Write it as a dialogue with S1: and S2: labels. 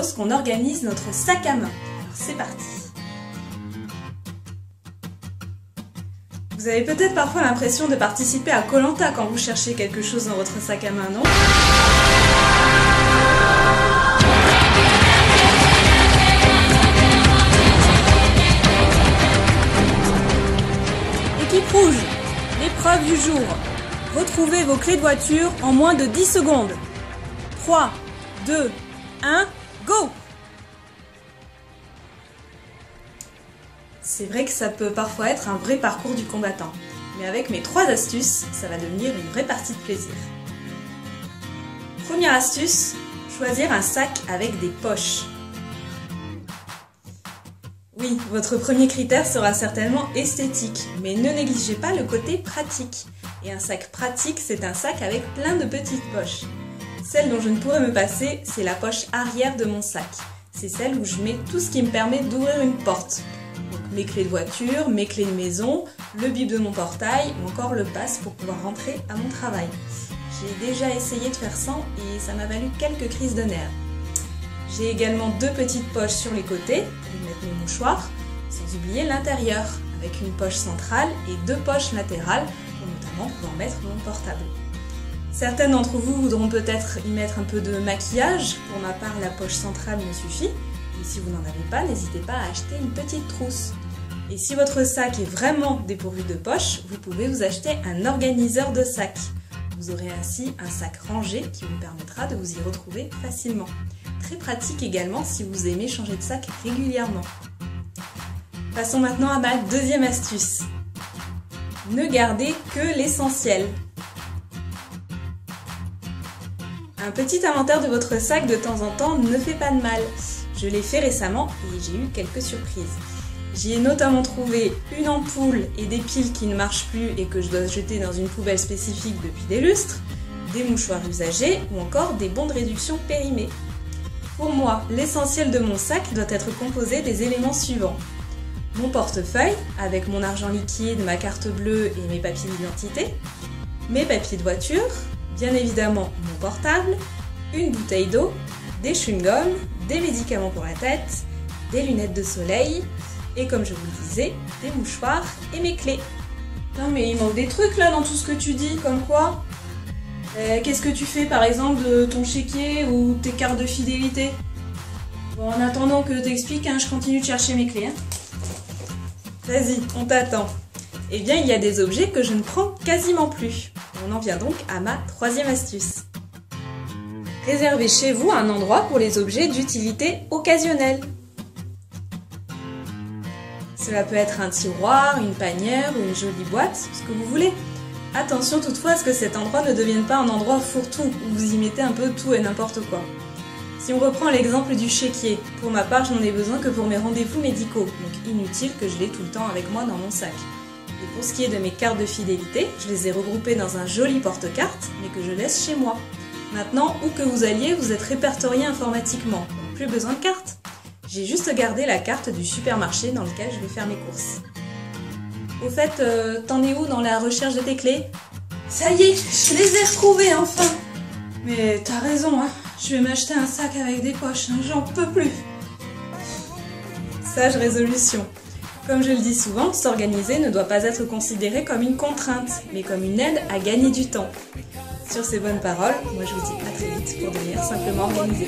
S1: propose qu'on organise notre sac à main. Alors c'est parti. Vous avez peut-être parfois l'impression de participer à Koh-Lanta quand vous cherchez quelque chose dans votre sac à main, non? Équipe rouge, l'épreuve du jour. Retrouvez vos clés de voiture en moins de 10 secondes. 3, 2, 1, go! C'est vrai que ça peut parfois être un vrai parcours du combattant. Mais avec mes 3 astuces, ça va devenir une vraie partie de plaisir. Première astuce, choisir un sac avec des poches. Oui, votre premier critère sera certainement esthétique, mais ne négligez pas le côté pratique. Et un sac pratique, c'est un sac avec plein de petites poches. Celle dont je ne pourrais me passer, c'est la poche arrière de mon sac. C'est celle où je mets tout ce qui me permet d'ouvrir une porte. Donc mes clés de voiture, mes clés de maison, le bip de mon portail ou encore le pass pour pouvoir rentrer à mon travail. J'ai déjà essayé de faire sans et ça m'a valu quelques crises de nerfs. J'ai également 2 petites poches sur les côtés pour y mettre mes mouchoirs, sans oublier l'intérieur, avec une poche centrale et 2 poches latérales pour notamment pouvoir mettre mon portable. Certaines d'entre vous voudront peut-être y mettre un peu de maquillage. Pour ma part, la poche centrale me suffit. Et si vous n'en avez pas, n'hésitez pas à acheter une petite trousse. Et si votre sac est vraiment dépourvu de poches, vous pouvez vous acheter un organiseur de sac. Vous aurez ainsi un sac rangé qui vous permettra de vous y retrouver facilement. Très pratique également si vous aimez changer de sac régulièrement. Passons maintenant à ma deuxième astuce. Ne gardez que l'essentiel. Un petit inventaire de votre sac de temps en temps ne fait pas de mal. Je l'ai fait récemment et j'ai eu quelques surprises. J'y ai notamment trouvé une ampoule et des piles qui ne marchent plus et que je dois jeter dans une poubelle spécifique depuis des lustres, des mouchoirs usagés ou encore des bons de réduction périmés. Pour moi, l'essentiel de mon sac doit être composé des éléments suivants. Mon portefeuille, avec mon argent liquide, ma carte bleue et mes papiers d'identité, mes papiers de voiture, bien évidemment mon portable, une bouteille d'eau, des chewing-gums, des médicaments pour la tête, des lunettes de soleil et comme je vous le disais, des mouchoirs et mes clés. Non mais il manque des trucs là dans tout ce que tu dis, comme quoi? Qu'est-ce que tu fais par exemple de ton chéquier ou tes cartes de fidélité? Bon, en attendant que t'expliques, je continue de chercher mes clés. Vas-y, on t'attend. Eh bien, il y a des objets que je ne prends quasiment plus. On en vient donc à ma troisième astuce. Réservez chez vous un endroit pour les objets d'utilité occasionnelle. Cela peut être un tiroir, une panière ou une jolie boîte, ce que vous voulez. Attention toutefois à ce que cet endroit ne devienne pas un endroit fourre-tout où vous y mettez un peu tout et n'importe quoi. Si on reprend l'exemple du chéquier, pour ma part je n'en ai besoin que pour mes rendez-vous médicaux, donc inutile que je l'ai tout le temps avec moi dans mon sac. Et pour ce qui est de mes cartes de fidélité, je les ai regroupées dans un joli porte-cartes, mais que je laisse chez moi. Maintenant, où que vous alliez, vous êtes répertorié informatiquement, donc plus besoin de cartes. J'ai juste gardé la carte du supermarché dans lequel je vais faire mes courses. Au fait, t'en es où dans la recherche de tes clés? Ça y est, je les ai retrouvées enfin! Mais t'as raison, je vais m'acheter un sac avec des poches, j'en peux plus! Sage résolution. Comme je le dis souvent, s'organiser ne doit pas être considéré comme une contrainte, mais comme une aide à gagner du temps. Sur ces bonnes paroles, moi je vous dis à très vite pour devenir simplement organisé.